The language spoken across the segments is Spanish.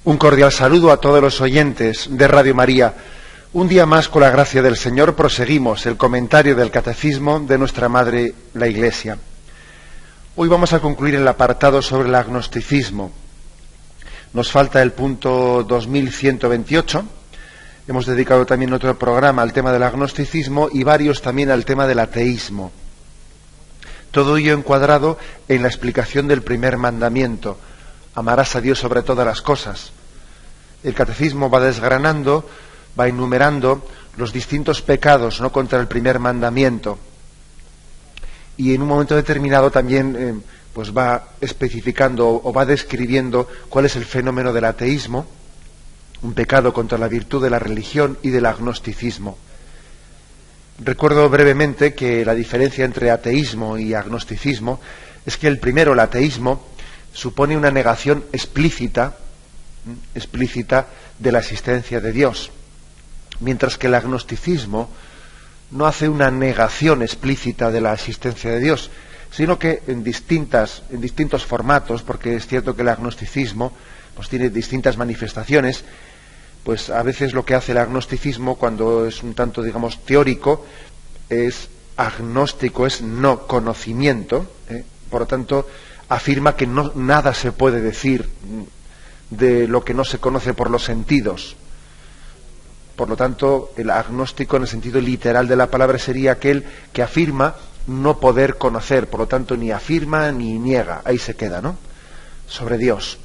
Un cordial saludo a todos los oyentes de Radio María. Un día más, con la gracia del Señor, proseguimos el comentario del Catecismo de nuestra Madre, la Iglesia. Hoy vamos a concluir el apartado sobre el agnosticismo. Nos falta el punto 2128. Hemos dedicado también otro programa al tema del agnosticismo y varios también al tema del ateísmo. Todo ello encuadrado en la explicación del primer mandamiento: amarás a Dios sobre todas las cosas. El Catecismo va desgranando, va enumerando los distintos pecados, ¿no?, contra el primer mandamiento. Y en un momento determinado también pues va especificando o va describiendo cuál es el fenómeno del ateísmo, un pecado contra la virtud de la religión, y del agnosticismo. Recuerdo brevemente que la diferencia entre ateísmo y agnosticismo es que el primero, el ateísmo, supone una negación explícita de la existencia de Dios, mientras que el agnosticismo no hace una negación explícita de la existencia de Dios, sino que en distintos formatos, porque es cierto que el agnosticismo pues tiene distintas manifestaciones. Pues a veces lo que hace el agnosticismo, cuando es un tanto, digamos, teórico, es agnóstico, es no conocimiento, por lo tanto afirma que nada se puede decir de lo que no se conoce por los sentidos. Por lo tanto, el agnóstico en el sentido literal de la palabra sería aquel que afirma no poder conocer, por lo tanto ni afirma ni niega, ahí se queda, ¿no?, sobre Dios.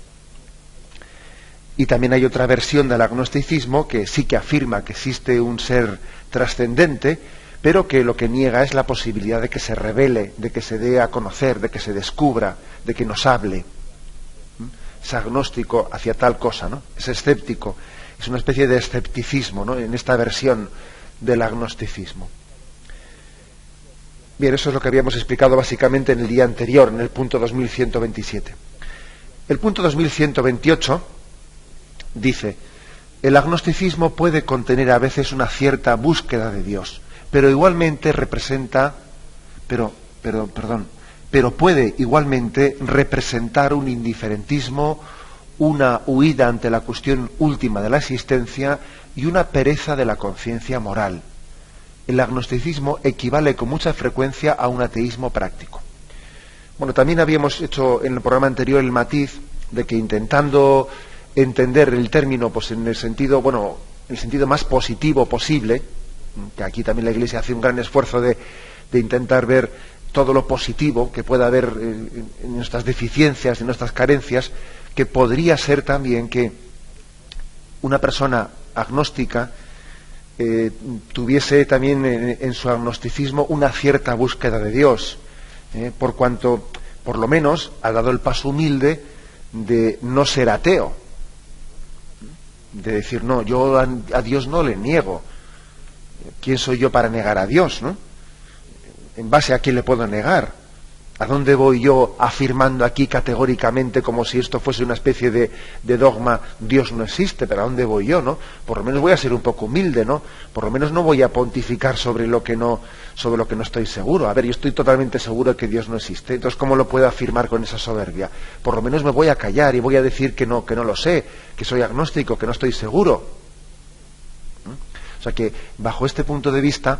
Y también hay otra versión del agnosticismo que sí que afirma que existe un ser trascendente, pero que lo que niega es la posibilidad de que se revele, de que se dé a conocer, de que se descubra, de que nos hable. Es agnóstico hacia tal cosa, ¿no? Es escéptico, es una especie de escepticismo, ¿no?, en esta versión del agnosticismo. Bien, eso es lo que habíamos explicado básicamente en el día anterior, en el punto 2127. El punto 2128 dice: el agnosticismo puede contener a veces una cierta búsqueda de Dios, pero igualmente puede igualmente representar un indiferentismo, una huida ante la cuestión última de la existencia y una pereza de la conciencia moral. El agnosticismo equivale con mucha frecuencia a un ateísmo práctico. Bueno, también habíamos hecho en el programa anterior el matiz de que, intentando entender el término pues en el sentido más positivo posible, que aquí también la Iglesia hace un gran esfuerzo de intentar ver todo lo positivo que pueda haber en nuestras deficiencias, en nuestras carencias, que podría ser también que una persona agnóstica tuviese también en su agnosticismo una cierta búsqueda de Dios, por cuanto por lo menos ha dado el paso humilde de no ser ateo, de decir, no, yo a Dios no le niego. ¿Quién soy yo para negar a Dios, no? ¿En base a quién le puedo negar? ¿A dónde voy yo afirmando aquí categóricamente, como si esto fuese una especie de dogma, Dios no existe? ¿Pero a dónde voy yo, no? Por lo menos voy a ser un poco humilde, ¿no? Por lo menos no voy a pontificar sobre lo que no estoy seguro. A ver, yo estoy totalmente seguro de que Dios no existe. Entonces, ¿cómo lo puedo afirmar con esa soberbia? Por lo menos me voy a callar y voy a decir que no lo sé, que soy agnóstico, que no estoy seguro. O sea que, bajo este punto de vista,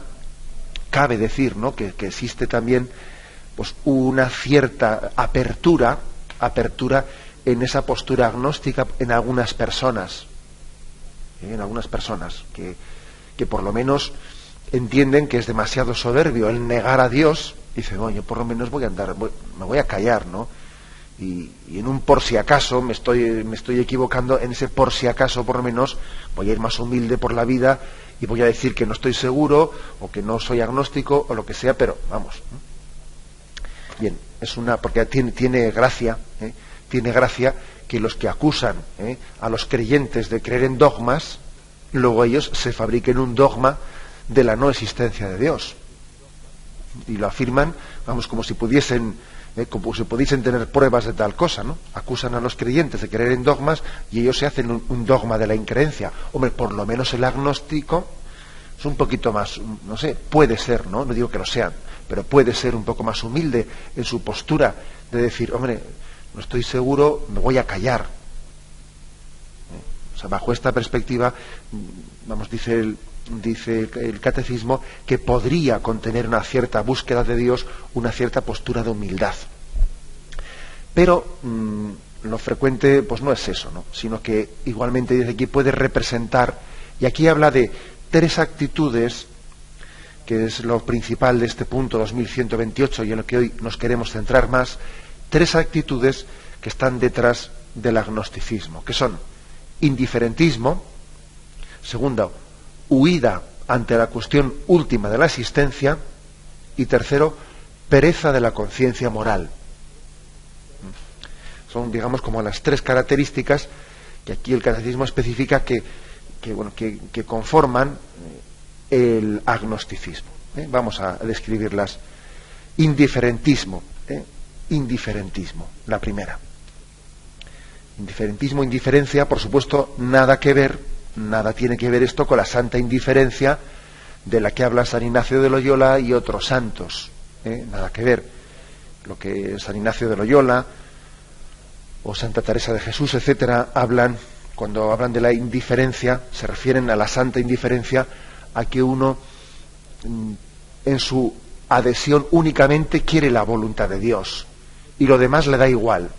cabe decir, ¿no?, que existe también pues una cierta apertura en esa postura agnóstica en algunas personas, que por lo menos entienden que es demasiado soberbio el negar a Dios. Dicen, oye, por lo menos me voy a callar, ¿no? Y en un por si acaso me estoy equivocando, en ese por si acaso por lo menos voy a ir más humilde por la vida y voy a decir que no estoy seguro o que no soy agnóstico o lo que sea, pero vamos. Bien, porque tiene gracia que los que acusan a los creyentes de creer en dogmas, luego ellos se fabriquen un dogma de la no existencia de Dios y lo afirman, vamos, como si pudiesen tener pruebas de tal cosa, ¿no? Acusan a los creyentes de creer en dogmas y ellos se hacen un dogma de la increencia. Hombre, por lo menos el agnóstico es un poquito más, no sé, puede ser, no digo que lo sean, pero puede ser un poco más humilde en su postura de decir, hombre, no estoy seguro, me voy a callar. O sea, bajo esta perspectiva, dice el catecismo que podría contener una cierta búsqueda de Dios, una cierta postura de humildad. Pero lo frecuente pues no es eso, ¿no? Sino que igualmente dice aquí puede representar, y aquí habla de 3 actitudes, que es lo principal de este punto 2128 y en lo que hoy nos queremos centrar más, 3 actitudes que están detrás del agnosticismo, que son indiferentismo, segundo, huida ante la cuestión última de la existencia, y tercero, pereza de la conciencia moral. Son, digamos, como las 3 características que aquí el catecismo especifica que conforman el agnosticismo. Vamos a describirlas. Indiferentismo. Indiferentismo, la primera. Indiferentismo, indiferencia, por supuesto, nada tiene que ver esto con la santa indiferencia de la que habla San Ignacio de Loyola y otros santos. Nada que ver. Lo que San Ignacio de Loyola o Santa Teresa de Jesús, etcétera, cuando hablan de la indiferencia, se refieren a la santa indiferencia, a que uno en su adhesión únicamente quiere la voluntad de Dios y lo demás le da igual.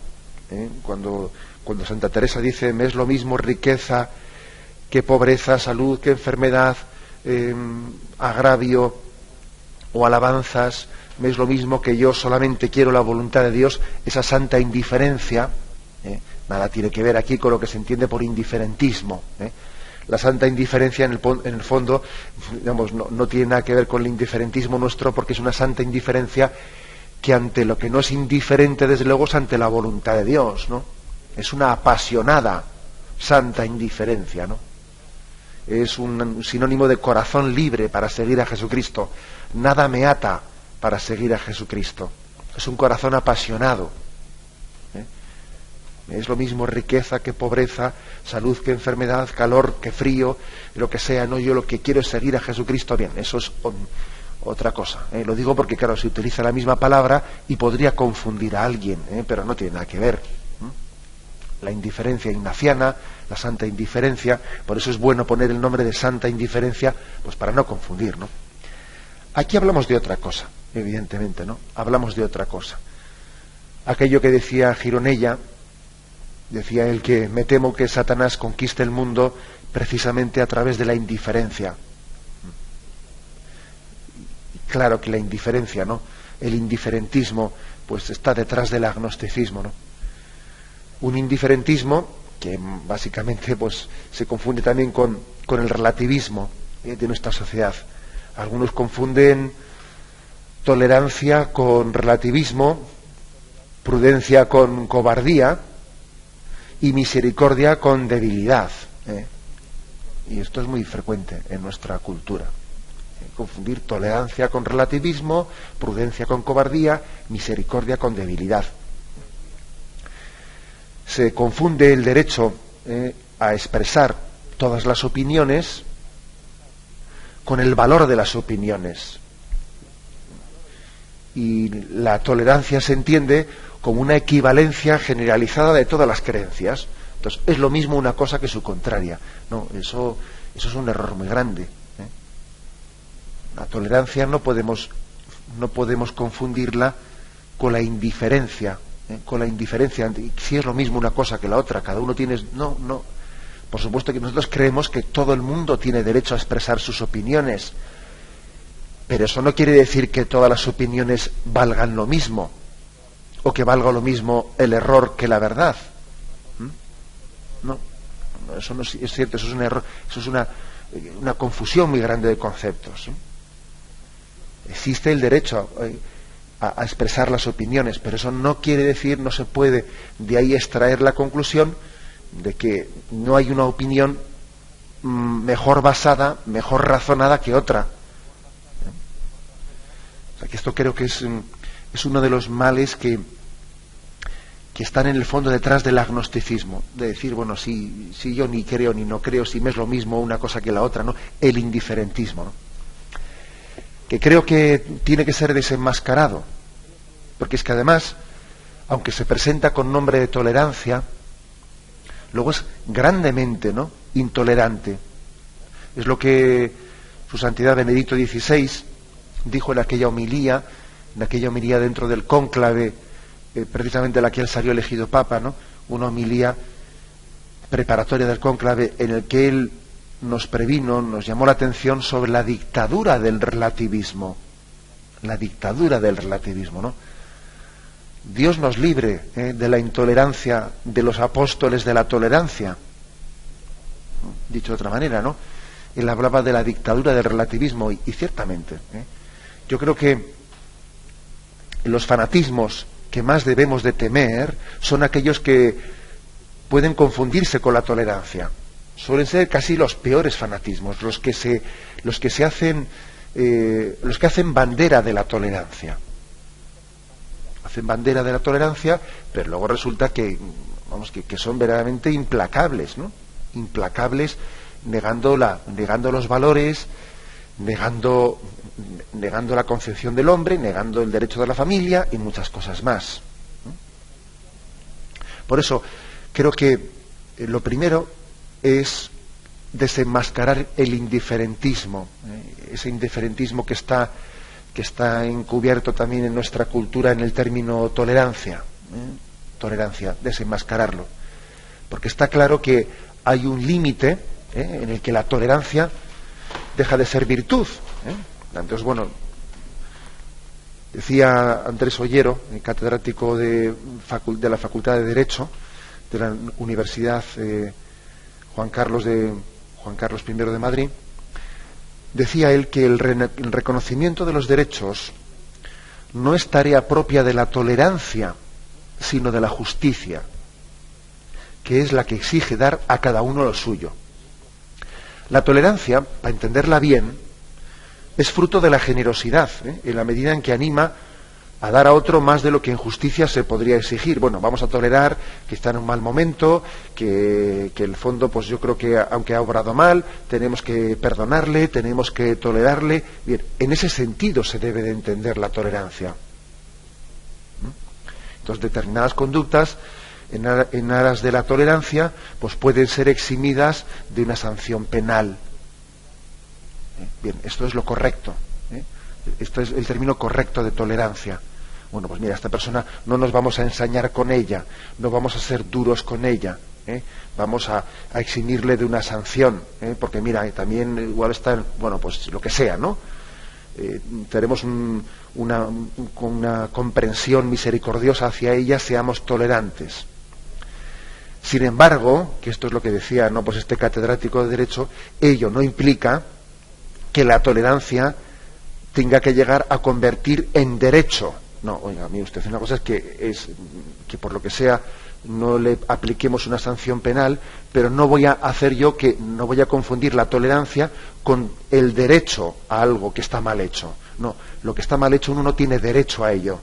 Cuando Santa Teresa dice, me es lo mismo riqueza que pobreza, salud que enfermedad, agravio o alabanzas, me es lo mismo que yo solamente quiero la voluntad de Dios, esa santa indiferencia, nada tiene que ver aquí con lo que se entiende por indiferentismo. La santa indiferencia en el fondo, digamos, no tiene nada que ver con el indiferentismo nuestro, porque es una santa indiferencia que ante lo que no es indiferente, desde luego, es ante la voluntad de Dios, ¿no? Es una apasionada santa indiferencia, ¿no? Es un sinónimo de corazón libre para seguir a Jesucristo. Nada me ata para seguir a Jesucristo. Es un corazón apasionado. Es lo mismo riqueza que pobreza, salud que enfermedad, calor que frío, lo que sea, no, yo lo que quiero es seguir a Jesucristo. Bien, eso es otra cosa. Lo digo porque, claro, se utiliza la misma palabra y podría confundir a alguien, pero no tiene nada que ver. La indiferencia ignaciana, la santa indiferencia, por eso es bueno poner el nombre de santa indiferencia, pues para no confundir, ¿no? Aquí hablamos de otra cosa, evidentemente, ¿no? Hablamos de otra cosa. Aquello que decía Gironella, decía él que me temo que Satanás conquiste el mundo precisamente a través de la indiferencia. Claro que la indiferencia, ¿no? El indiferentismo, pues está detrás del agnosticismo, ¿no? Un indiferentismo que básicamente pues se confunde también con el relativismo de nuestra sociedad. Algunos confunden tolerancia con relativismo, prudencia con cobardía y misericordia con debilidad. Y esto es muy frecuente en nuestra cultura. Confundir tolerancia con relativismo, prudencia con cobardía, misericordia con debilidad. Se confunde el derecho a expresar todas las opiniones con el valor de las opiniones. Y la tolerancia se entiende como una equivalencia generalizada de todas las creencias. Entonces, es lo mismo una cosa que su contraria. No, eso es un error muy grande. La tolerancia no podemos confundirla con la indiferencia. Con la indiferencia, si es lo mismo una cosa que la otra, cada uno tiene... No. Por supuesto que nosotros creemos que todo el mundo tiene derecho a expresar sus opiniones, pero eso no quiere decir que todas las opiniones valgan lo mismo, o que valga lo mismo el error que la verdad. No, eso no es cierto, eso es un error, eso es una confusión muy grande de conceptos. Existe el derecho a expresar las opiniones, pero eso no quiere decir, no se puede de ahí extraer la conclusión de que no hay una opinión mejor basada, mejor razonada que otra. O sea, que esto creo que es uno de los males que están en el fondo detrás del agnosticismo, de decir, bueno, si yo ni creo ni no creo, si me es lo mismo una cosa que la otra, ¿no? El indiferentismo, ¿no? Que creo que tiene que ser desenmascarado, porque es que además, aunque se presenta con nombre de tolerancia, luego es grandemente, ¿no?, intolerante. Es lo que Su Santidad Benedicto XVI dijo en aquella homilía dentro del cónclave, precisamente la que él salió elegido Papa, ¿no?, una homilía preparatoria del cónclave en el que él nos previno, nos llamó la atención sobre la dictadura del relativismo. La dictadura del relativismo, ¿no? Dios nos libre de la intolerancia de los apóstoles de la tolerancia. Dicho de otra manera, ¿no? Él hablaba de la dictadura del relativismo y ciertamente, yo creo que los fanatismos que más debemos de temer son aquellos que pueden confundirse con la tolerancia. Suelen ser casi los peores fanatismos, los que hacen bandera de la tolerancia. Hacen bandera de la tolerancia, pero luego resulta que son verdaderamente implacables, ¿no? Implacables, negando los valores, negando la concepción del hombre, negando el derecho de la familia y muchas cosas más. Por eso creo que lo primero es desenmascarar el indiferentismo, ese indiferentismo que está encubierto también en nuestra cultura en el término tolerancia, desenmascararlo, porque está claro que hay un límite en el que la tolerancia deja de ser virtud. Entonces, bueno, decía Andrés Ollero, catedrático de la Facultad de Derecho de la Universidad Juan Carlos I de Madrid, decía él que el reconocimiento de los derechos no es tarea propia de la tolerancia, sino de la justicia, que es la que exige dar a cada uno lo suyo. La tolerancia, para entenderla bien, es fruto de la generosidad, en la medida en que anima a dar a otro más de lo que en justicia se podría exigir. Bueno, vamos a tolerar que está en un mal momento, que en el fondo, pues yo creo que aunque ha obrado mal, tenemos que perdonarle, tenemos que tolerarle. Bien, en ese sentido se debe de entender la tolerancia. Entonces, determinadas conductas en aras de la tolerancia, pues pueden ser eximidas de una sanción penal. Bien, esto es lo correcto. Esto es el término correcto de tolerancia. Bueno, pues mira, esta persona no nos vamos a ensañar con ella, no vamos a ser duros con ella, vamos a eximirle de una sanción, porque mira, también igual está, bueno, pues lo que sea, ¿no? Tenemos una comprensión misericordiosa hacia ella, seamos tolerantes. Sin embargo, que esto es lo que decía, ¿no?, pues este catedrático de Derecho, ello no implica que la tolerancia tenga que llegar a convertir en derecho. No, oiga, mire usted, una cosa es que por lo que sea no le apliquemos una sanción penal, pero no voy a confundir la tolerancia con el derecho a algo que está mal hecho. No, lo que está mal hecho uno no tiene derecho a ello.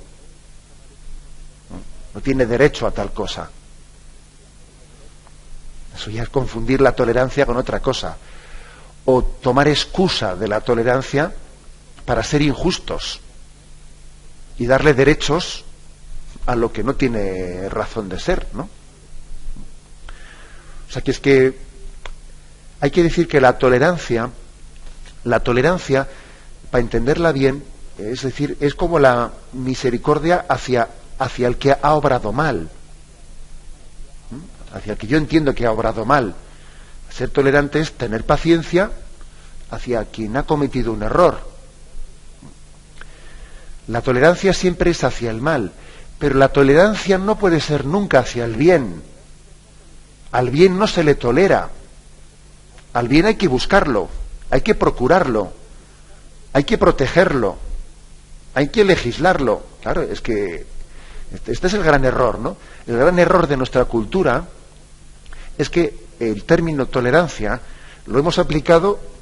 No tiene derecho a tal cosa. Eso ya es confundir la tolerancia con otra cosa. O tomar excusa de la tolerancia para ser injustos y darle derechos a lo que no tiene razón de ser, ¿no? O sea que es que hay que decir que la tolerancia, para entenderla bien, es decir, es como la misericordia hacia el que ha obrado mal, hacia el que yo entiendo que ha obrado mal. Ser tolerante es tener paciencia hacia quien ha cometido un error. La tolerancia siempre es hacia el mal, pero la tolerancia no puede ser nunca hacia el bien. Al bien no se le tolera. Al bien hay que buscarlo, hay que procurarlo, hay que protegerlo, hay que legislarlo. Claro, es que este es el gran error, ¿no? El gran error de nuestra cultura es que el término tolerancia lo hemos aplicado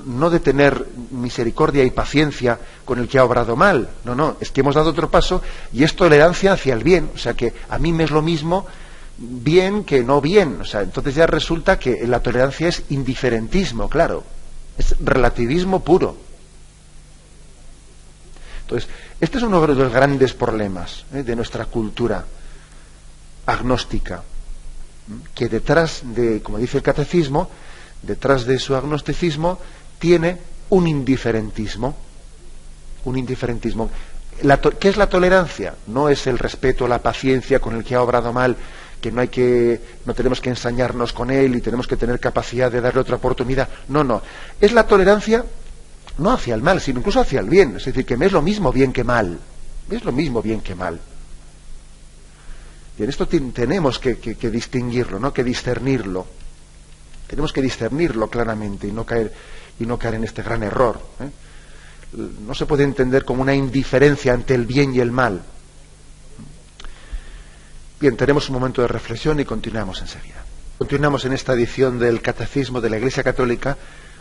no de tener misericordia y paciencia con el que ha obrado mal, no, es que hemos dado otro paso y es tolerancia hacia el bien, o sea que a mí me es lo mismo bien que no bien, o sea, entonces ya resulta que la tolerancia es indiferentismo, claro, es relativismo puro. Entonces, este es uno de los grandes problemas de nuestra cultura agnóstica. que detrás de, como dice el catecismo, detrás de su agnosticismo tiene un indiferentismo. Un indiferentismo. ¿Qué es la tolerancia? No es el respeto, la paciencia con el que ha obrado mal, que no tenemos que ensañarnos con él y tenemos que tener capacidad de darle otra oportunidad. No, no. Es la tolerancia no hacia el mal, sino incluso hacia el bien. Es decir, que me es lo mismo bien que mal. Me es lo mismo bien que mal. Y en esto tenemos que distinguirlo, ¿no? Que discernirlo. Tenemos que discernirlo claramente y no caer en este gran error. No se puede entender como una indiferencia ante el bien y el mal. Bien, tenemos un momento de reflexión y continuamos enseguida. Continuamos en esta edición del Catecismo de la Iglesia Católica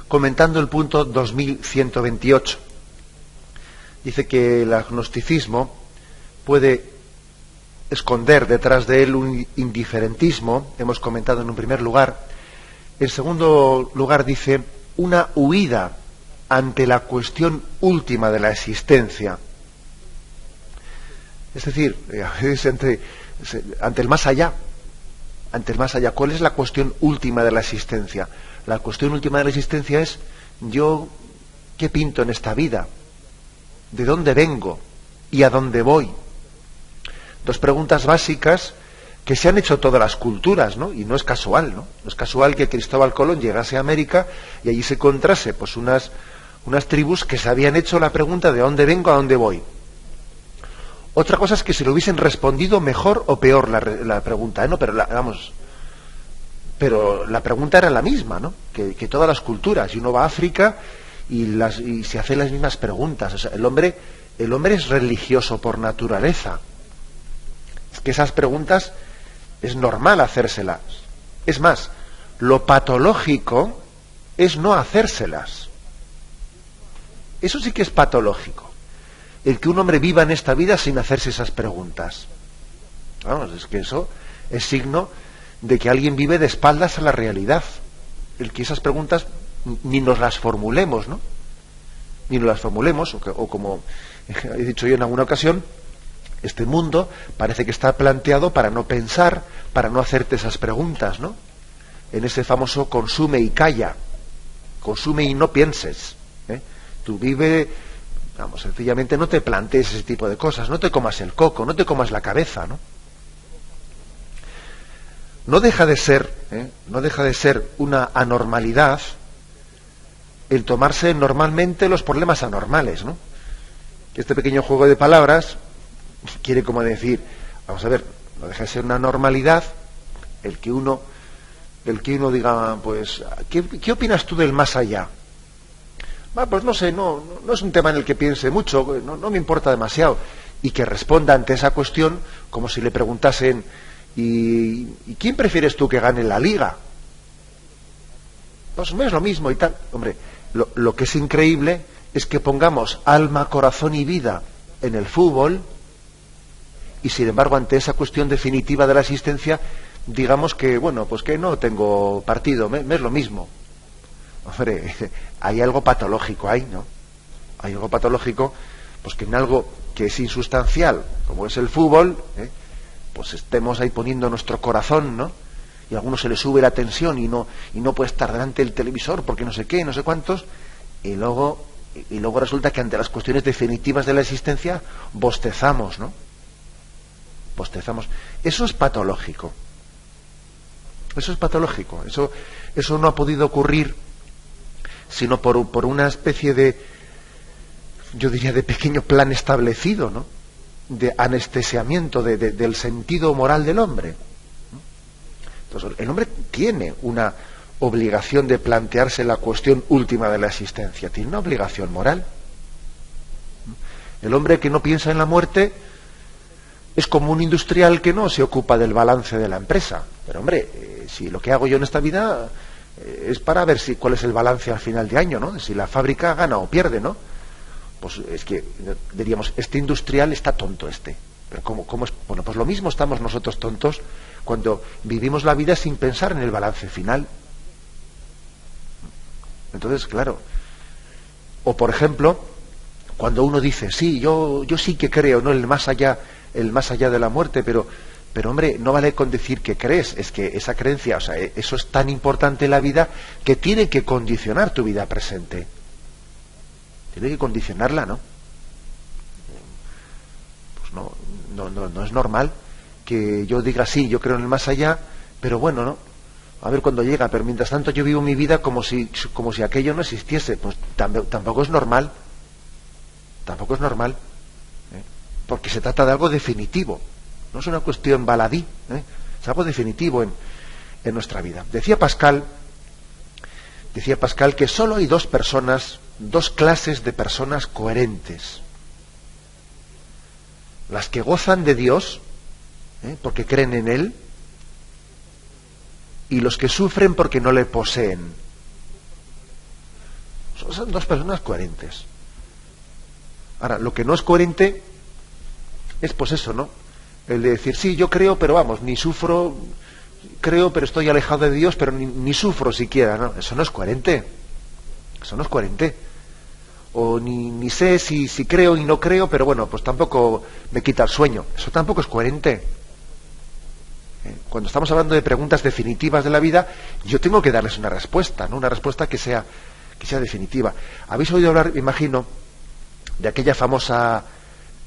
comentando el punto 2128. Dice que el agnosticismo puede esconder detrás de él un indiferentismo, hemos comentado en un primer lugar. En segundo lugar dice una huida ante la cuestión última de la existencia. Es decir, es ante el más allá. Ante el más allá. ¿Cuál es la cuestión última de la existencia? La cuestión última de la existencia es: yo, ¿qué pinto en esta vida? ¿De dónde vengo? ¿Y a dónde voy? Dos preguntas básicas que se han hecho todas las culturas, ¿no? Y no es casual, ¿no? No es casual que Cristóbal Colón llegase a América y allí se encontrase pues unas tribus que se habían hecho la pregunta de dónde vengo, a dónde voy. Otra cosa es que se lo hubiesen respondido mejor o peor la pregunta, ¿no? Pero la pregunta era la misma, ¿no? Que todas las culturas. Y uno va a África y se hace las mismas preguntas. O sea, el hombre es religioso por naturaleza. Es que esas preguntas es normal hacérselas. Es más, lo patológico es no hacérselas. Eso sí que es patológico. El que un hombre viva en esta vida sin hacerse esas preguntas. Vamos, es que eso es signo de que alguien vive de espaldas a la realidad. El que esas preguntas ni nos las formulemos, ¿no? Ni nos las formulemos, o como he dicho yo en alguna ocasión, este mundo parece que está planteado para no pensar, para no hacerte esas preguntas, ¿no? En ese famoso consume y calla. Consume y no pienses. Tú vive, vamos, sencillamente no te plantees ese tipo de cosas, no te comas el coco, no te comas la cabeza, ¿no? No deja de ser una anormalidad el tomarse normalmente los problemas anormales, ¿no? Este pequeño juego de palabras quiere como decir, vamos a ver, no deja de ser una normalidad el que uno diga, pues, ¿qué opinas tú del más allá? Pues no sé, no es un tema en el que piense mucho, no me importa demasiado. Y que responda ante esa cuestión como si le preguntasen, ¿y quién prefieres tú que gane la liga? Pues no es lo mismo y tal. Hombre, lo que es increíble es que pongamos alma, corazón y vida en el fútbol y sin embargo ante esa cuestión definitiva de la existencia digamos que, bueno, pues que no tengo partido, me es lo mismo. Hombre, hay algo patológico ahí, ¿no? Hay algo patológico, pues que en algo que es insustancial, como es el fútbol, pues estemos ahí poniendo nuestro corazón, ¿no? Y a alguno se le sube la tensión y no puede estar delante del televisor porque no sé qué, no sé cuántos, y luego resulta que ante las cuestiones definitivas de la existencia bostezamos, ¿no? Bostezamos. Eso es patológico. Eso es patológico. Eso no ha podido ocurrir sino por una especie de, yo diría, de pequeño plan establecido, ¿no? De anestesiamiento del sentido moral del hombre. Entonces, el hombre tiene una obligación de plantearse la cuestión última de la existencia, tiene una obligación moral. El hombre que no piensa en la muerte es como un industrial que no se ocupa del balance de la empresa. Pero hombre, si lo que hago yo en esta vida es para ver cuál es el balance al final de año, ¿no? Si la fábrica gana o pierde, ¿no? Pues es que diríamos, este industrial está tonto Pero ¿cómo es? Bueno, pues lo mismo estamos nosotros tontos cuando vivimos la vida sin pensar en el balance final. Entonces, claro. O por ejemplo, cuando uno dice, sí, yo sí que creo, ¿no? El más allá de la muerte, pero Pero hombre, no vale con decir que crees, es que esa creencia, o sea, eso es tan importante en la vida que tiene que condicionar tu vida presente. Tiene que condicionarla, ¿no? Pues no es normal que yo diga sí, yo creo en el más allá, pero bueno, ¿no? A ver cuándo llega, pero mientras tanto yo vivo mi vida como si aquello no existiese. Pues tampoco es normal. Tampoco es normal. Porque se trata de algo definitivo. No es una cuestión baladí. Es algo definitivo en nuestra vida. Decía Pascal que solo hay dos clases de personas coherentes. Las que gozan de Dios, porque creen en Él, y los que sufren porque no le poseen. Son dos personas coherentes. Ahora, lo que no es coherente es pues eso, ¿no? El de decir, sí, yo creo, pero vamos, ni sufro, creo, pero estoy alejado de Dios, pero ni sufro siquiera, ¿no? Eso no es coherente. Eso no es coherente. O ni sé si creo y no creo, pero bueno, pues tampoco me quita el sueño. Eso tampoco es coherente. Cuando estamos hablando de preguntas definitivas de la vida, yo tengo que darles una respuesta, ¿no? Una respuesta que sea definitiva. Habéis oído hablar, me imagino, de aquella famosa,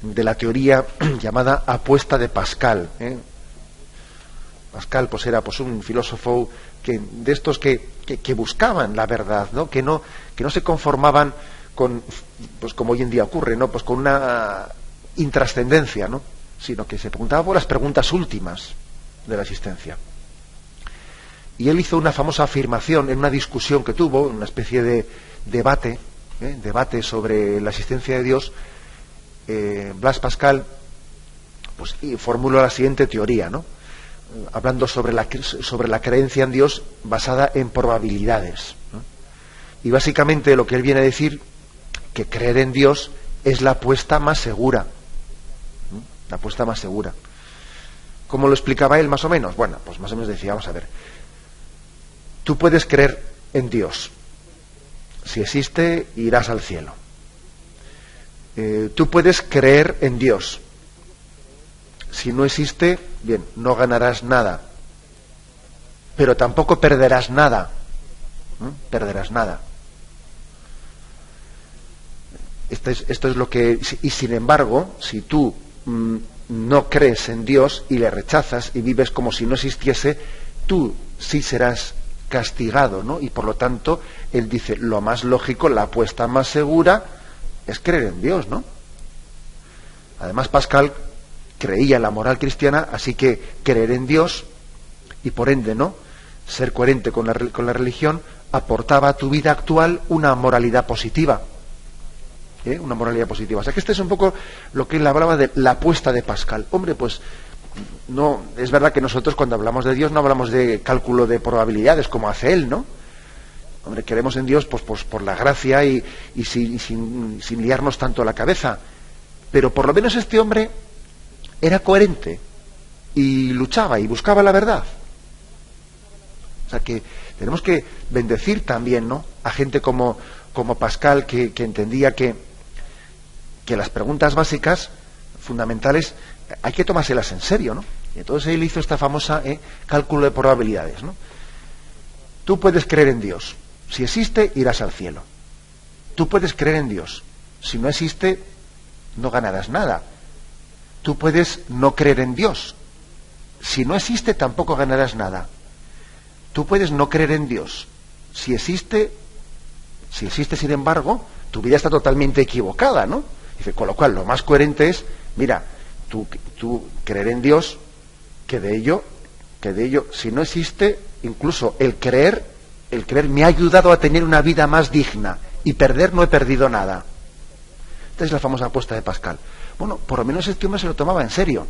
de la teoría llamada apuesta de Pascal. Pascal pues era pues un filósofo de estos que buscaban la verdad, ¿no? Que no se conformaban con, pues como hoy en día ocurre, ¿no? Pues con una intrascendencia, ¿no? Sino que se preguntaba por las preguntas últimas de la existencia. Y él hizo una famosa afirmación en una discusión que tuvo, una especie de debate sobre la existencia de Dios. Blaise Pascal pues formuló la siguiente teoría, ¿no? Hablando sobre la creencia en Dios basada en probabilidades, ¿no? Y básicamente lo que él viene a decir, que creer en Dios es la apuesta más segura, ¿no? La apuesta más segura. ¿Cómo lo explicaba él más o menos? Bueno, pues más o menos decía, vamos a ver, tú puedes creer en Dios. Si existe, irás al cielo. Tú puedes creer en Dios. Si no existe, bien, no ganarás nada. Pero tampoco perderás nada. Perderás nada. Esto es lo que... Y sin embargo, si tú no crees en Dios y le rechazas y vives como si no existiese, tú sí serás castigado, ¿no? Y por lo tanto, él dice, lo más lógico, la apuesta más segura es creer en Dios, ¿no? Además, Pascal creía en la moral cristiana, así que creer en Dios y por ende, ¿no?, ser coherente con la religión, aportaba a tu vida actual una moralidad positiva. Una moralidad positiva. O sea que este es un poco lo que él hablaba de la apuesta de Pascal. Hombre, pues no, es verdad que nosotros cuando hablamos de Dios no hablamos de cálculo de probabilidades como hace él, ¿no? Hombre, creemos en Dios pues por la gracia y sin liarnos tanto la cabeza. Pero por lo menos este hombre era coherente y luchaba y buscaba la verdad. O sea que tenemos que bendecir también, ¿no?, a gente como Pascal, que entendía que las preguntas básicas, fundamentales, hay que tomárselas en serio, ¿no? Y entonces él hizo esta famosa cálculo de probabilidades, ¿no? Tú puedes creer en Dios. Si existe, irás al cielo. Tú puedes creer en Dios. Si no existe, no ganarás nada. Tú puedes no creer en Dios. Si no existe, tampoco ganarás nada. Tú puedes no creer en Dios. Si existe, sin embargo, tu vida está totalmente equivocada, ¿no? Dice, con lo cual, lo más coherente es, mira, tú creer en Dios, que de ello, si no existe, incluso el creer me ha ayudado a tener una vida más digna, y perder no he perdido nada. Esta es la famosa apuesta de Pascal. Bueno, por lo menos este hombre se lo tomaba en serio.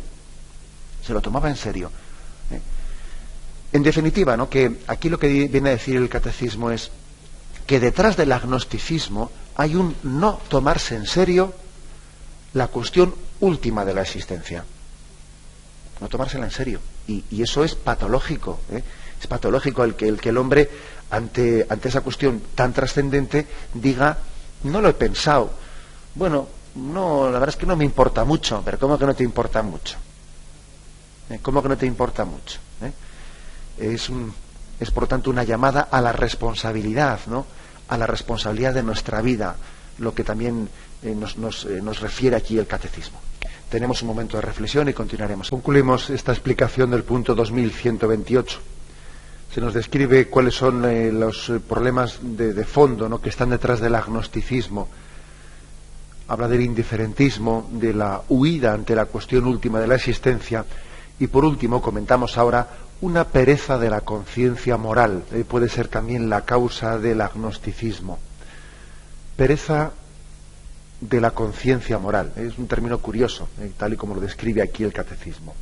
Se lo tomaba en serio. En definitiva, ¿no?, que aquí lo que viene a decir el catecismo es que detrás del agnosticismo hay un no tomarse en serio la cuestión última de la existencia. No tomársela en serio. Y eso es patológico, ¿eh? Es patológico el que el hombre, ante esa cuestión tan trascendente, diga, no lo he pensado. Bueno, no, la verdad es que no me importa mucho. Pero ¿cómo que no te importa mucho? ¿Cómo que no te importa mucho? Es por tanto una llamada a la responsabilidad, ¿no? A la responsabilidad de nuestra vida, lo que también nos refiere aquí el catecismo. Tenemos un momento de reflexión y continuaremos. Concluimos esta explicación del punto 2128. Se nos describe cuáles son los problemas de fondo, ¿no?, que están detrás del agnosticismo. Habla del indiferentismo, de la huida ante la cuestión última de la existencia. Y por último, comentamos ahora una pereza de la conciencia moral. Puede ser también la causa del agnosticismo. Pereza de la conciencia moral. Es un término curioso, tal y como lo describe aquí el catecismo.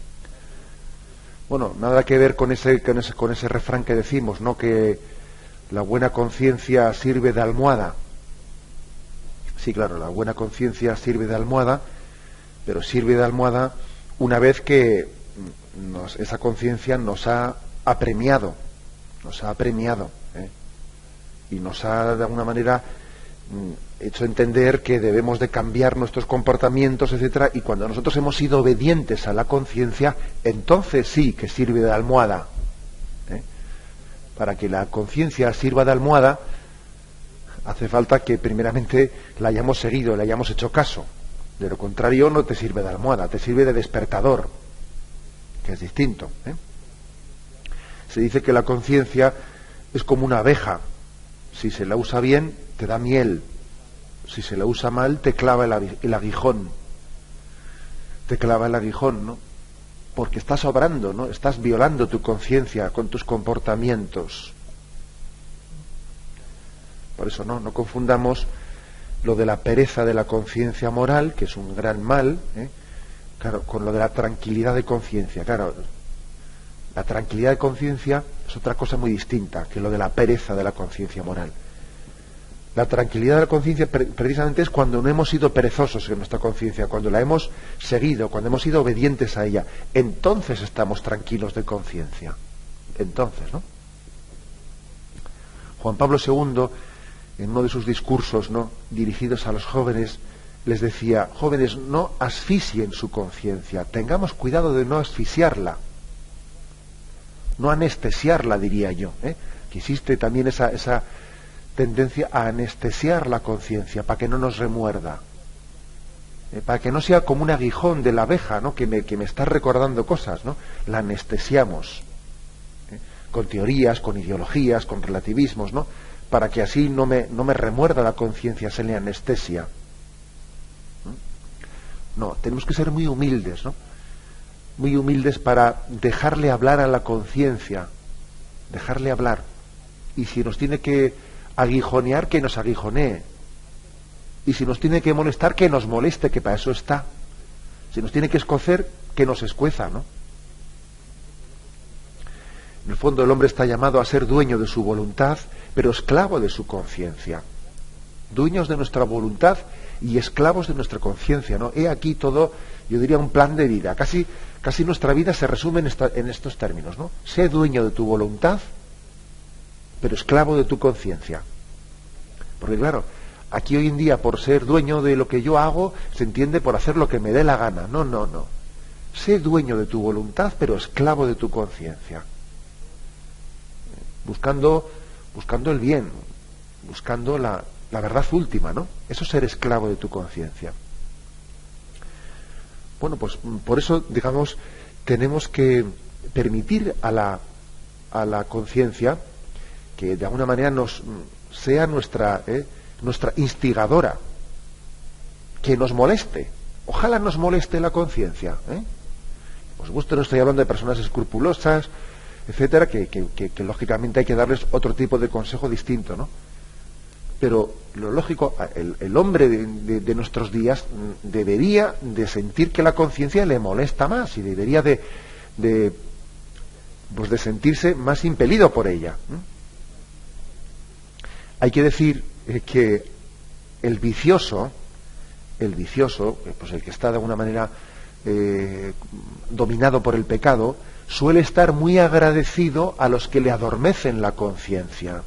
Bueno, nada que ver con ese refrán que decimos, ¿no?, que la buena conciencia sirve de almohada. Sí, claro, la buena conciencia sirve de almohada, pero sirve de almohada una vez que esa conciencia nos ha apremiado, y nos ha de alguna manera hecho entender que debemos de cambiar nuestros comportamientos, etcétera, y cuando nosotros hemos sido obedientes a la conciencia, entonces sí que sirve de almohada. Para que la conciencia sirva de almohada, hace falta que primeramente la hayamos seguido, le hayamos hecho caso. De lo contrario, no te sirve de almohada, te sirve de despertador, que es distinto. Se dice que la conciencia es como una abeja. Si se la usa bien, te da miel. Si se la usa mal, te clava el aguijón. Te clava el aguijón, ¿no? Porque estás obrando, ¿no? Estás violando tu conciencia con tus comportamientos. Por eso no confundamos lo de la pereza de la conciencia moral, que es un gran mal, claro, con lo de la tranquilidad de conciencia. Claro, la tranquilidad de conciencia es otra cosa muy distinta que lo de la pereza de la conciencia moral. La tranquilidad de la conciencia precisamente es cuando no hemos sido perezosos en nuestra conciencia, cuando la hemos seguido, cuando hemos sido obedientes a ella. Entonces estamos tranquilos de conciencia. Entonces, ¿no? Juan Pablo II, en uno de sus discursos, ¿no?, dirigidos a los jóvenes, les decía: jóvenes, no asfixien su conciencia, tengamos cuidado de no asfixiarla, no anestesiarla, diría yo, que existe también esa tendencia a anestesiar la conciencia para que no nos remuerda, para que no sea como un aguijón de la abeja, ¿no?, que me está recordando cosas, ¿no? La anestesiamos con teorías, con ideologías, con relativismos, ¿no?, para que así no me remuerda la conciencia, se le anestesia. No, tenemos que ser muy humildes, ¿no? Muy humildes para dejarle hablar a la conciencia, dejarle hablar. Y si nos tiene que aguijonear, que nos aguijonee. Y si nos tiene que molestar, que nos moleste, que para eso está. Si nos tiene que escocer, que nos escueza, ¿no? En el fondo, el hombre está llamado a ser dueño de su voluntad, pero esclavo de su conciencia. Dueños de nuestra voluntad y esclavos de nuestra conciencia, ¿no? He aquí todo, yo diría, un plan de vida. Casi nuestra vida se resume en estos términos, ¿no? Sé dueño de tu voluntad, pero esclavo de tu conciencia. Porque claro, aquí hoy en día, por ser dueño de lo que yo hago, se entiende por hacer lo que me dé la gana. No. Sé dueño de tu voluntad, pero esclavo de tu conciencia. Buscando el bien, buscando la verdad última, ¿no? Eso es ser esclavo de tu conciencia. Bueno, pues por eso, digamos, tenemos que permitir a la conciencia que de alguna manera sea nuestra instigadora, que nos moleste. Ojalá nos moleste la conciencia. Por supuesto, no estoy hablando de personas escrupulosas, etcétera, que lógicamente hay que darles otro tipo de consejo distinto, ¿no? Pero lo lógico, el hombre de nuestros días debería de sentir que la conciencia le molesta más y debería de sentirse más impelido por ella. Hay que decir que el vicioso, pues el que está de alguna manera dominado por el pecado, suele estar muy agradecido a los que le adormecen la conciencia.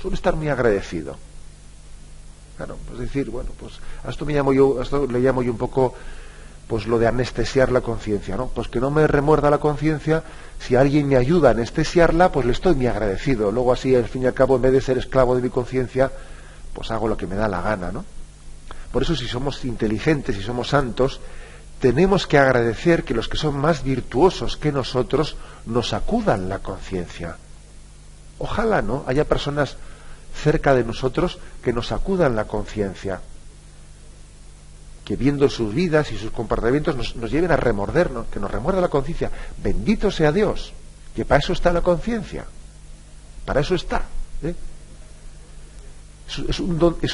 Suele estar muy agradecido. Claro, pues decir, bueno, pues a esto le llamo yo un poco pues lo de anestesiar la conciencia, ¿no? Pues que no me remuerda la conciencia, si alguien me ayuda a anestesiarla, pues le estoy muy agradecido. Luego así, al fin y al cabo, en vez de ser esclavo de mi conciencia, pues hago lo que me da la gana, ¿no? Por eso, si somos inteligentes, si somos santos, tenemos que agradecer que los que son más virtuosos que nosotros nos acudan la conciencia. Ojalá, ¿no?, haya personas cerca de nosotros que nos acudan la conciencia, que viendo sus vidas y sus comportamientos nos lleven a remordernos, que nos remuerda la conciencia. Bendito sea Dios, que para eso está la conciencia, para eso está, ¿eh? Es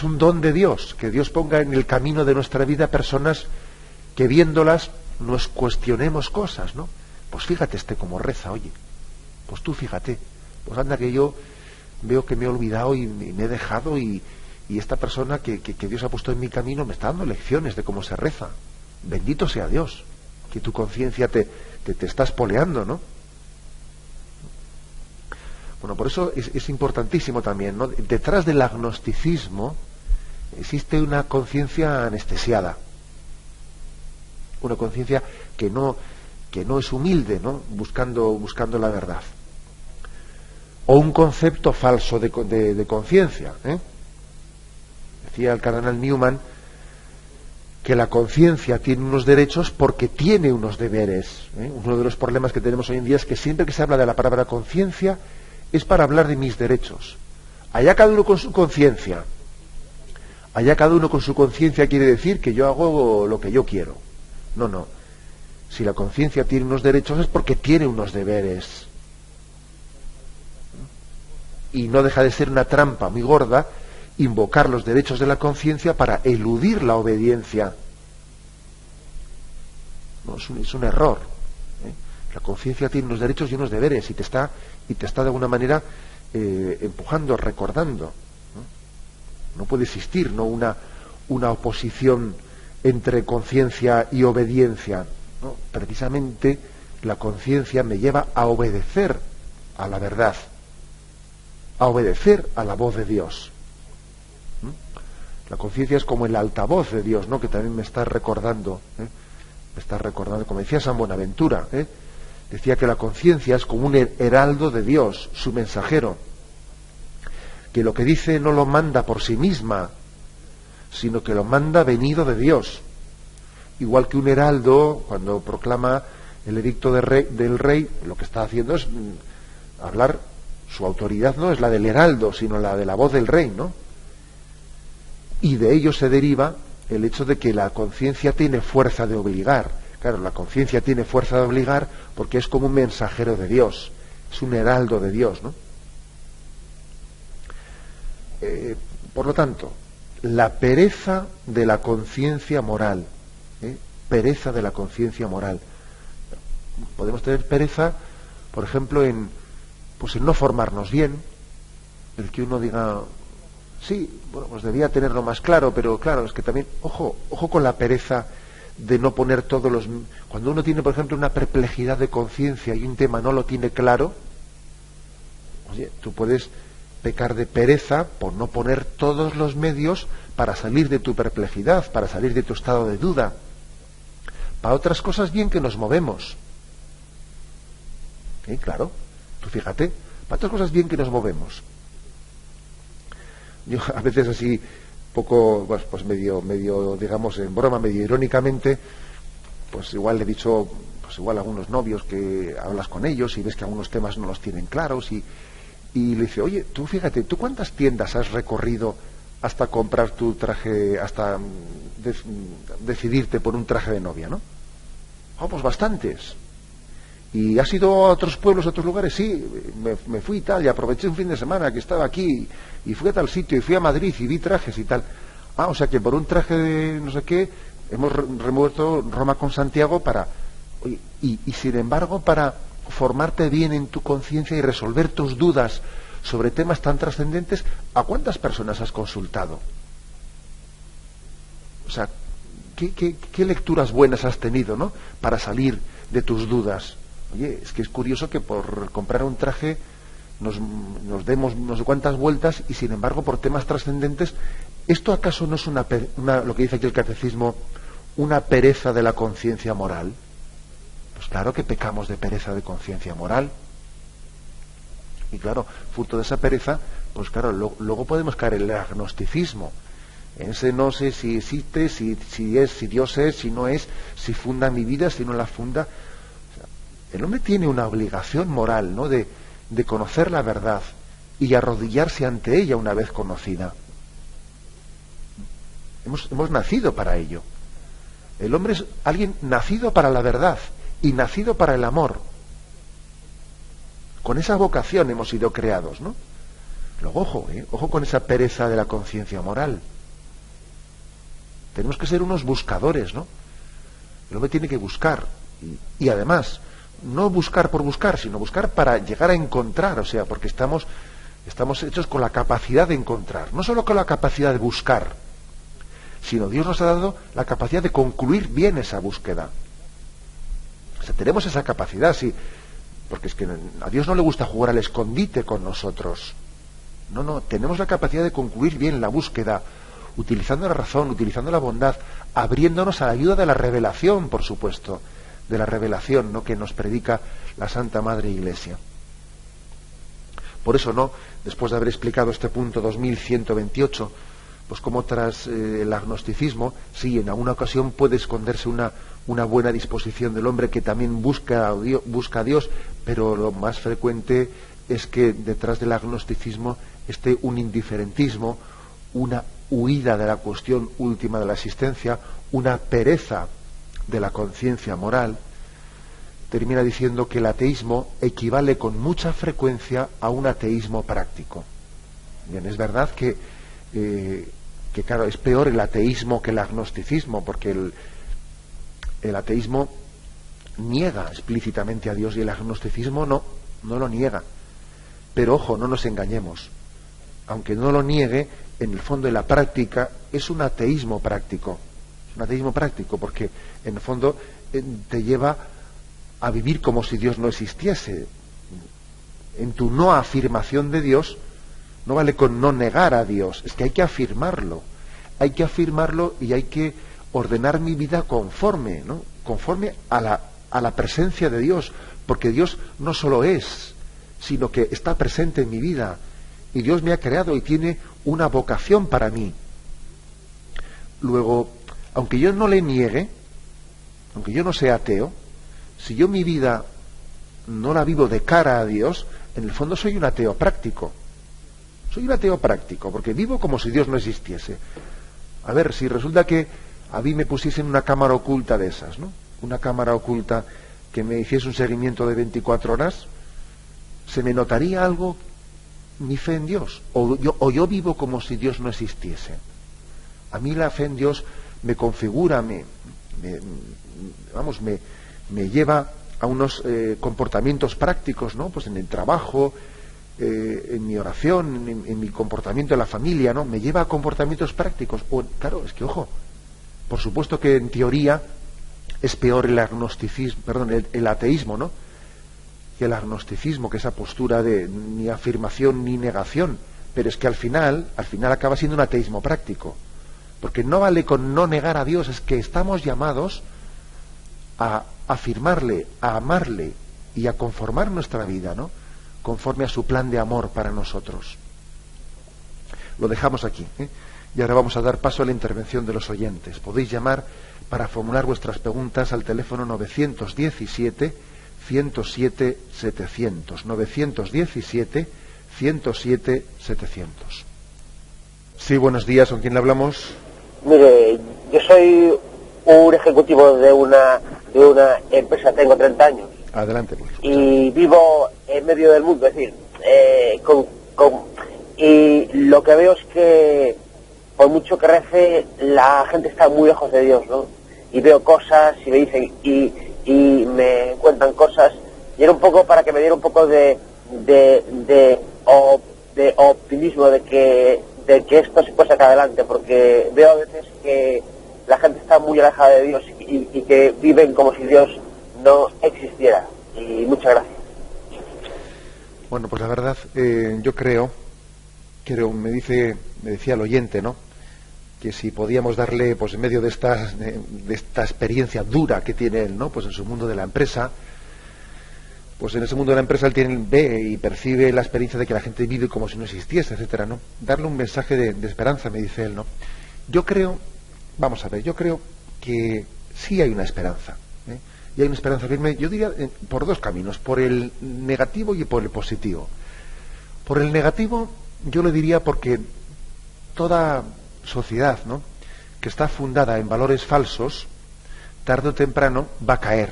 un don de Dios, que Dios ponga en el camino de nuestra vida personas que viéndolas nos cuestionemos cosas, ¿no? Pues fíjate cómo reza, oye, pues tú fíjate, pues anda que yo veo que me he olvidado y me he dejado y esta persona que Dios ha puesto en mi camino me está dando lecciones de cómo se reza. Bendito sea Dios, que tu conciencia te está espoleando, ¿no? Bueno, por eso es importantísimo también, ¿no? Detrás del agnosticismo existe una conciencia anestesiada, una conciencia que no es humilde, ¿no?, buscando la verdad, o un concepto falso de conciencia, ¿eh? Decía el cardenal Newman que la conciencia tiene unos derechos porque tiene unos deberes, ¿eh? Uno de los problemas que tenemos hoy en día es que siempre que se habla de la palabra conciencia es para hablar de mis derechos. Allá cada uno con su conciencia. Allá cada uno con su conciencia quiere decir que yo hago lo que yo quiero. No. Si la conciencia tiene unos derechos es porque tiene unos deberes. Y no deja de ser una trampa muy gorda invocar los derechos de la conciencia para eludir la obediencia. No, es un error, ¿eh? La conciencia tiene unos derechos y unos deberes y te está de alguna manera empujando, recordando, ¿no? No puede existir, ¿no?, una oposición entre conciencia y obediencia, ¿no? Precisamente la conciencia me lleva a obedecer a la verdad, a obedecer a la voz de Dios. La conciencia es como el altavoz de Dios, ¿no?, que también me está recordando, me está recordando, como decía San Buenaventura, decía que la conciencia es como un heraldo de Dios, su mensajero, que lo que dice no lo manda por sí misma, sino que lo manda venido de Dios. Igual que un heraldo, cuando proclama el edicto del rey, lo que está haciendo es hablar, su autoridad no es la del heraldo, sino la de la voz del rey, ¿no? Y de ello se deriva el hecho de que la conciencia tiene fuerza de obligar. Claro, la conciencia tiene fuerza de obligar porque es como un mensajero de Dios, es un heraldo de Dios, ¿no? Por lo tanto, la pereza de la conciencia moral, pereza de la conciencia moral. Podemos tener pereza, por ejemplo, en no formarnos bien, el que uno diga, sí, bueno, pues debía tenerlo más claro, pero claro, es que también, ojo con la pereza de no poner todos los... Cuando uno tiene, por ejemplo, una perplejidad de conciencia y un tema no lo tiene claro, oye, tú puedes pecar de pereza por no poner todos los medios para salir de tu perplejidad, para salir de tu estado de duda. Para otras cosas bien que nos movemos. Claro, tú fíjate, para otras cosas bien que nos movemos. Yo a veces así, poco, pues medio, digamos, en broma, medio irónicamente, pues igual le he dicho, pues igual a algunos novios que hablas con ellos y ves que algunos temas no los tienen claros y le dice, oye, tú fíjate, ¿tú cuántas tiendas has recorrido hasta comprar tu traje, hasta decidirte por un traje de novia, ¿no? Pues bastantes. ¿Y has ido a otros pueblos, a otros lugares? Sí, me fui y tal, y aproveché un fin de semana que estaba aquí, y fui a tal sitio, y fui a Madrid, y vi trajes y tal. O sea que por un traje de no sé qué, hemos remuerto Roma con Santiago para... Y sin embargo, para formarte bien en tu conciencia y resolver tus dudas sobre temas tan trascendentes, ¿a cuántas personas has consultado? O sea, ¿qué lecturas buenas has tenido, ¿no?, para salir de tus dudas? Oye, es que es curioso que por comprar un traje nos demos no sé cuántas vueltas y sin embargo por temas trascendentes, ¿esto acaso no es lo que dice aquí el catecismo, una pereza de la conciencia moral? Pues claro que pecamos de pereza de conciencia moral. Y claro, fruto de esa pereza, pues claro, luego podemos caer en el agnosticismo. Ese no sé si existe, si Dios es, si no es, si funda mi vida, si no la funda. O sea, el hombre tiene una obligación moral, ¿no?, de conocer la verdad y arrodillarse ante ella una vez conocida. Hemos nacido para ello. El hombre es alguien nacido para la verdad y nacido para el amor. Con esa vocación hemos sido creados, ¿no? Luego, ojo con esa pereza de la conciencia moral. Tenemos que ser unos buscadores, ¿no? El hombre tiene que buscar. Y además, no buscar por buscar, sino buscar para llegar a encontrar, o sea, porque estamos hechos con la capacidad de encontrar. No solo con la capacidad de buscar, sino Dios nos ha dado la capacidad de concluir bien esa búsqueda. O sea, tenemos esa capacidad, sí, porque es que a Dios no le gusta jugar al escondite con nosotros. No, tenemos la capacidad de concluir bien la búsqueda, utilizando la razón, utilizando la bondad, abriéndonos a la ayuda de la revelación, por supuesto, de la revelación, ¿no?, que nos predica la Santa Madre Iglesia. Por eso, ¿no?, después de haber explicado este punto 2128, pues como tras el agnosticismo, sí, en alguna ocasión puede esconderse una buena disposición del hombre que también busca a Dios, pero lo más frecuente es que detrás del agnosticismo esté un indiferentismo, una huida de la cuestión última de la existencia, una pereza de la conciencia moral. Termina diciendo que el ateísmo equivale con mucha frecuencia a un ateísmo práctico. Bien, es verdad que claro, es peor el ateísmo que el agnosticismo, porque el ateísmo niega explícitamente a Dios y el agnosticismo no lo niega. Pero ojo, no nos engañemos. Aunque no lo niegue, en el fondo, en la práctica, es un ateísmo práctico. Es un ateísmo práctico porque, en el fondo, te lleva a vivir como si Dios no existiese. En tu no afirmación de Dios, no vale con no negar a Dios, es que hay que afirmarlo. Hay que afirmarlo y hay que ordenar mi vida conforme, ¿no?, conforme a la presencia de Dios, porque Dios no solo es, sino que está presente en mi vida. Y Dios me ha creado y tiene una vocación para mí. Luego, aunque yo no le niegue, aunque yo no sea ateo, si yo mi vida no la vivo de cara a Dios, en el fondo soy un ateo práctico. Soy un ateo práctico, porque vivo como si Dios no existiese. A ver, si resulta que a mí me pusiesen una cámara oculta de esas, ¿no?, una cámara oculta que me hiciese un seguimiento de 24 horas, ¿se me notaría algo mi fe en Dios? ¿O yo vivo como si Dios no existiese? A mí la fe en Dios me configura, me lleva a unos comportamientos prácticos, ¿no?, pues en el trabajo, en mi oración, en mi comportamiento en la familia, ¿no?, me lleva a comportamientos prácticos. Claro, es que, ojo, por supuesto que en teoría es peor el agnosticismo, el ateísmo, ¿no?, que el agnosticismo, que esa postura de ni afirmación ni negación, pero es que al final acaba siendo un ateísmo práctico, porque no vale con no negar a Dios, es que estamos llamados a afirmarle, a amarle y a conformar nuestra vida, ¿no?, conforme a su plan de amor para nosotros. Lo dejamos aquí, y ahora vamos a dar paso a la intervención de los oyentes. Podéis llamar para formular vuestras preguntas al teléfono 917 107 700, 917 107 700. Sí, buenos días, ¿con quién le hablamos? Mire, yo soy un ejecutivo de una empresa, tengo 30 años. Adelante, pues. Y vivo en medio del mundo, es decir, y lo que veo es que, por mucho que rece, la gente está muy lejos de Dios, ¿no? Y veo cosas, y me dicen, y me cuentan cosas, y era un poco para que me diera un poco de optimismo de que esto se puede sacar adelante, porque veo a veces que la gente está muy alejada de Dios y que viven como si Dios no existiera. Y muchas gracias. Bueno, pues la verdad, yo creo, me decía el oyente, ¿no?, que si podíamos darle, pues en medio de esta experiencia dura que tiene él, ¿no? Pues en su mundo de la empresa, pues en ese mundo de la empresa él ve y percibe la experiencia de que la gente vive como si no existiese, etcétera, ¿no? Darle un mensaje de esperanza, me dice él, ¿no? Yo creo que sí hay una esperanza, ¿eh? Y hay una esperanza firme, yo diría, por dos caminos, por el negativo y por el positivo. Por el negativo, yo le diría porque toda sociedad, ¿no?, que está fundada en valores falsos, tarde o temprano va a caer,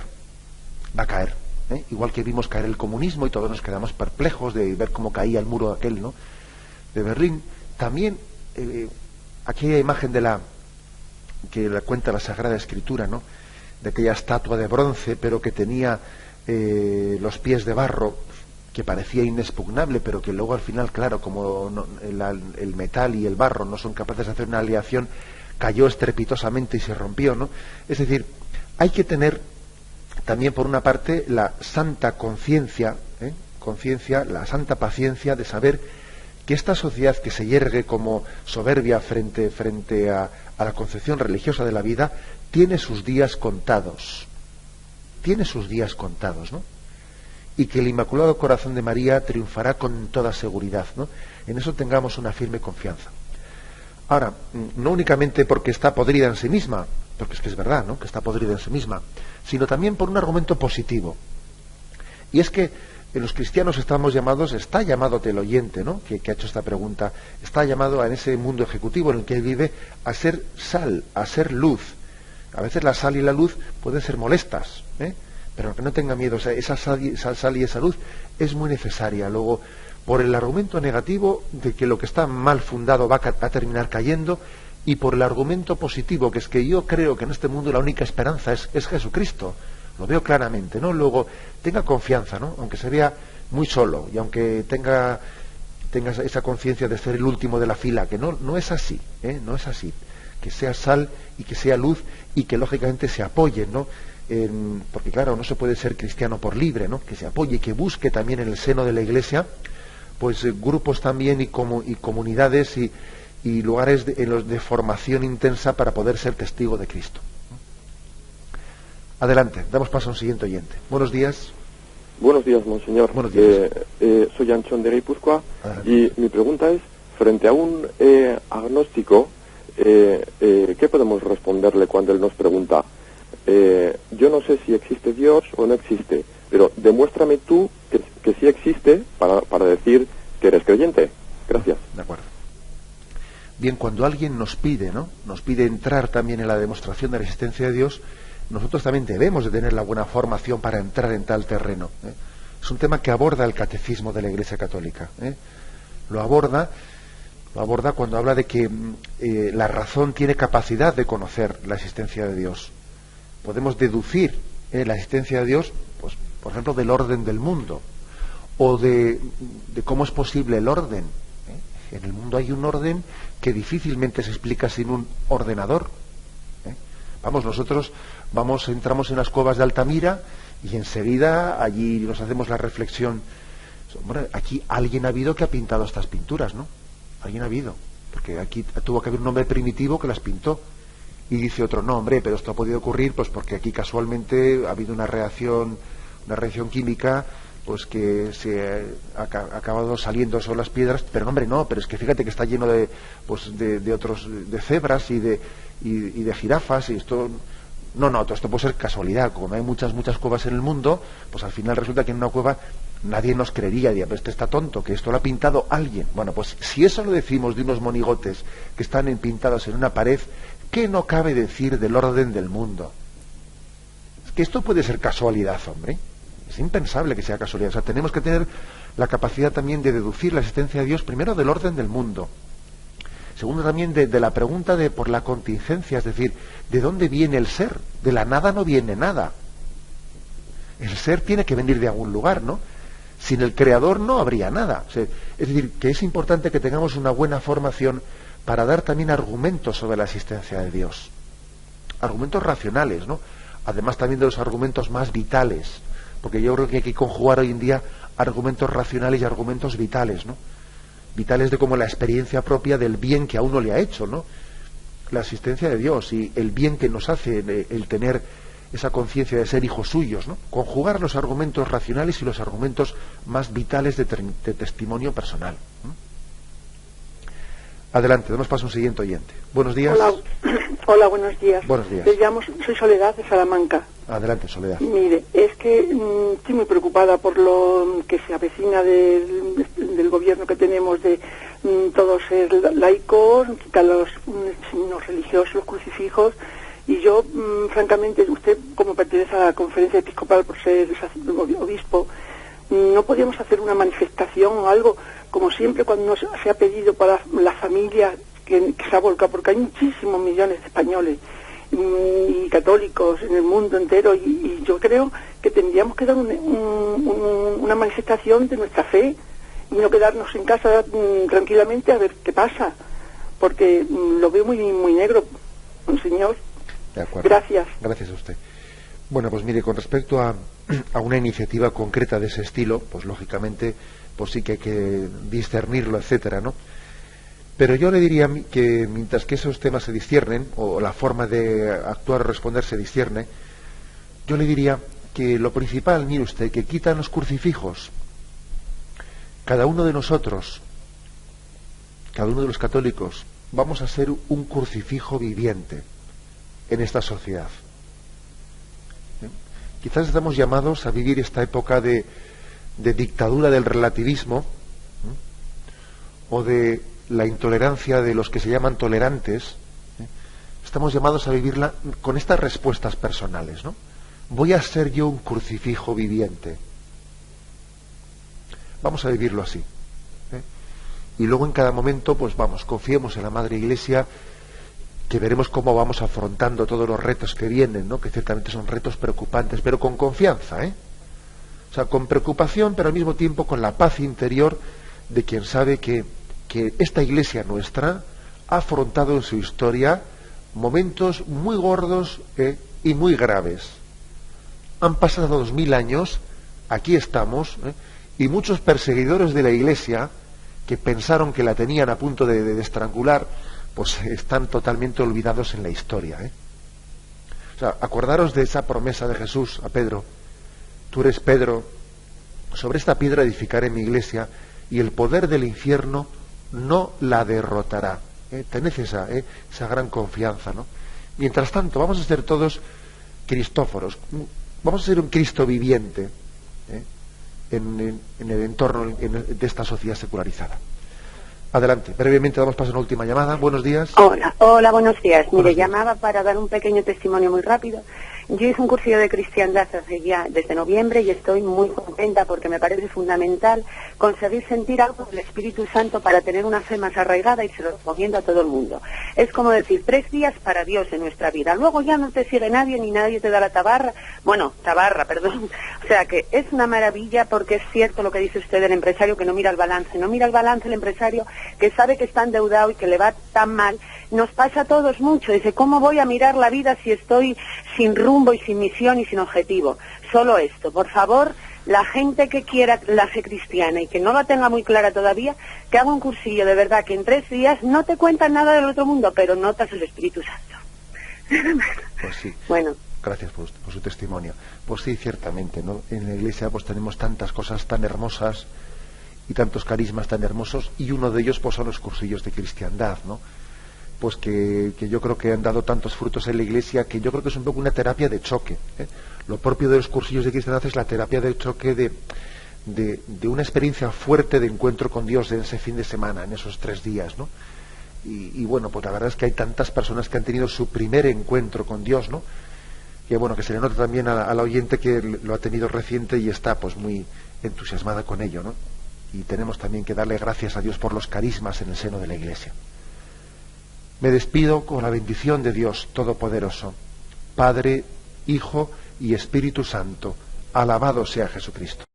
¿eh? Igual que vimos caer el comunismo y todos nos quedamos perplejos de ver cómo caía el muro aquel, ¿no?, de Berlín. También aquella imagen que la cuenta la Sagrada Escritura, ¿no?, de aquella estatua de bronce, pero que tenía los pies de barro, que parecía inexpugnable, pero que luego al final, claro, como el metal y el barro no son capaces de hacer una aleación, cayó estrepitosamente y se rompió, ¿no? Es decir, hay que tener también, por una parte, la santa conciencia, la santa paciencia de saber que esta sociedad que se yergue como soberbia frente a la concepción religiosa de la vida, tiene sus días contados, ¿no? Y que el Inmaculado Corazón de María triunfará con toda seguridad, ¿no? En eso tengamos una firme confianza. Ahora, no únicamente porque está podrida en sí misma, porque es que es verdad, ¿no?, que está podrida en sí misma, sino también por un argumento positivo. Y es que en los cristianos está llamado el oyente, ¿no?, que ha hecho esta pregunta, está llamado en ese mundo ejecutivo en el que él vive a ser sal, a ser luz. A veces la sal y la luz pueden ser molestas, pero que no tenga miedo, o sea, esa sal y esa luz es muy necesaria. Luego, por el argumento negativo de que lo que está mal fundado va a terminar cayendo, y por el argumento positivo, que es que yo creo que en este mundo la única esperanza es Jesucristo. Lo veo claramente, ¿no? Luego, tenga confianza, ¿no?, aunque se vea muy solo y aunque tenga esa conciencia de ser el último de la fila, que no es así, no es así. Que sea sal y que sea luz y que lógicamente se apoye, ¿no? Porque claro, no se puede ser cristiano por libre, ¿no? Que se apoye, que busque también en el seno de la Iglesia, pues grupos también y comunidades y lugares de formación intensa para poder ser testigo de Cristo. Adelante, damos paso a un siguiente oyente. Buenos días. Buenos días, monseñor. Buenos días. Soy Anchón de Guipúzcoa y mi pregunta es, frente a un agnóstico, ¿qué podemos responderle cuando él nos pregunta, yo no sé si existe Dios o no existe, pero demuéstrame tú que sí existe para decir que eres creyente? Gracias. De acuerdo. Bien, cuando alguien nos pide, ¿no?, nos pide entrar también en la demostración de la existencia de Dios, nosotros también debemos de tener la buena formación para entrar en tal terreno. Es un tema que aborda el catecismo de la Iglesia Católica. Lo aborda cuando habla de que la razón tiene capacidad de conocer la existencia de Dios. Podemos deducir la existencia de Dios, pues, por ejemplo, del orden del mundo, o de cómo es posible el orden. En el mundo hay un orden que difícilmente se explica sin un ordenador. Nosotros entramos en las cuevas de Altamira y enseguida allí nos hacemos la reflexión. Hombre, aquí alguien ha habido que ha pintado estas pinturas, ¿no? Alguien ha habido, porque aquí tuvo que haber un hombre primitivo que las pintó. Y dice otro, no, hombre, pero esto ha podido ocurrir pues porque aquí casualmente ha habido una reacción química, pues que se ha acabado saliendo sobre las piedras, pero no, hombre, no, pero es que fíjate que está lleno de cebras y de jirafas, y esto todo esto puede ser casualidad. Como hay muchas cuevas en el mundo, pues al final resulta que en una cueva nadie nos creería, diría, pero este está tonto, que esto lo ha pintado alguien. Bueno, pues si eso lo decimos de unos monigotes que están pintados en una pared, ¿qué no cabe decir del orden del mundo? Es que esto puede ser casualidad, hombre. Es impensable que sea casualidad. O sea, tenemos que tener la capacidad también de deducir la existencia de Dios, primero del orden del mundo. Segundo, también de la pregunta por la contingencia, es decir, ¿de dónde viene el ser? De la nada no viene nada. El ser tiene que venir de algún lugar, ¿no? Sin el creador no habría nada. O sea, es decir, que es importante que tengamos una buena formación para dar también argumentos sobre la existencia de Dios. Argumentos racionales, ¿no? Además también de los argumentos más vitales, porque yo creo que hay que conjugar hoy en día argumentos racionales y argumentos vitales, ¿no? Vitales de como la experiencia propia del bien que a uno le ha hecho, ¿no? la existencia de Dios y el bien que nos hace el tener esa conciencia de ser hijos suyos, ¿no? Conjugar los argumentos racionales y los argumentos más vitales de testimonio personal. Adelante, damos paso a un siguiente oyente. Buenos días. Hola, buenos días. Buenos días. Les llamo, soy Soledad de Salamanca. Adelante, Soledad. Mire, es que estoy muy preocupada por lo que se avecina del gobierno que tenemos de todos ser laicos, quitar los signos religiosos, los crucifijos. Y yo, francamente, usted como pertenece a la conferencia episcopal por ser obispo, ¿no podíamos hacer una manifestación o algo, como siempre cuando se ha pedido para la familia que se ha volcado? Porque hay muchísimos millones de españoles y católicos en el mundo entero, y yo creo que tendríamos que dar una manifestación de nuestra fe y no quedarnos en casa tranquilamente a ver qué pasa, porque lo veo muy, muy negro, señor. De acuerdo. Gracias. Gracias a usted. Bueno, pues mire, con respecto a una iniciativa concreta de ese estilo, pues lógicamente, pues sí que hay que discernirlo, etcétera, ¿no? Pero yo le diría que mientras que esos temas se disciernen, o la forma de actuar o responder se discierne, yo le diría que lo principal, mire usted, que quitan los crucifijos. Cada uno de nosotros, cada uno de los católicos, vamos a ser un crucifijo viviente en esta sociedad. Quizás estamos llamados a vivir esta época de dictadura del relativismo, o de la intolerancia de los que se llaman tolerantes. Estamos llamados a vivirla con estas respuestas personales, ¿no? Voy a ser yo un crucifijo viviente. Vamos a vivirlo así. Y luego en cada momento, pues vamos, confiemos en la Madre Iglesia, que veremos cómo vamos afrontando todos los retos que vienen, ¿no? Que ciertamente son retos preocupantes, pero con confianza, O sea, con preocupación, pero al mismo tiempo con la paz interior de quien sabe que esta Iglesia nuestra ha afrontado en su historia momentos muy gordos y muy graves. Han pasado 2000 años, aquí estamos, y muchos perseguidores de la Iglesia que pensaron que la tenían a punto de estrangular, pues están totalmente olvidados en la historia. O sea, acordaros de esa promesa de Jesús a Pedro: tú eres Pedro, sobre esta piedra edificaré mi iglesia, y el poder del infierno no la derrotará. Tened esa gran confianza, ¿no? Mientras tanto, vamos a ser todos cristóforos, vamos a ser un Cristo viviente en el entorno de esta sociedad secularizada. Adelante, brevemente damos paso a una última llamada. Buenos días. Hola, buenos días. Buenos Mire, días. llamaba para dar un pequeño testimonio muy rápido. Yo hice un cursillo de cristiandad desde noviembre y estoy muy contenta porque me parece fundamental conseguir sentir algo del Espíritu Santo para tener una fe más arraigada, y se lo recomiendo a todo el mundo. Es como decir 3 días para Dios en nuestra vida. Luego ya no te sigue nadie ni nadie te da la tabarra. Perdón. O sea que es una maravilla, porque es cierto lo que dice usted del empresario que no mira el balance. No mira el balance el empresario que sabe que está endeudado y que le va tan mal. Nos pasa a todos mucho. Dice, ¿cómo voy a mirar la vida si estoy sin rumbo y sin misión y sin objetivo? Solo esto, por favor, la gente que quiera la fe cristiana y que no la tenga muy clara todavía, que haga un cursillo, de verdad, que en 3 días no te cuentan nada del otro mundo, pero notas el Espíritu Santo. Pues sí. Bueno. Gracias por su testimonio. Pues sí, ciertamente, ¿no? En la Iglesia pues tenemos tantas cosas tan hermosas y tantos carismas tan hermosos, y uno de ellos pues son los cursillos de cristiandad, ¿no? Pues que yo creo que han dado tantos frutos en la Iglesia, que yo creo que es un poco una terapia de choque. Lo propio de los cursillos de cristiandad es la terapia de choque de una experiencia fuerte de encuentro con Dios en ese fin de semana, en esos 3 días, ¿no? Y bueno, pues la verdad es que hay tantas personas que han tenido su primer encuentro con Dios, ¿no? Que bueno, que se le nota también a la oyente que lo ha tenido reciente y está pues muy entusiasmada con ello, ¿no? Y tenemos también que darle gracias a Dios por los carismas en el seno de la Iglesia. Me despido con la bendición de Dios Todopoderoso, Padre, Hijo y Espíritu Santo. Alabado sea Jesucristo.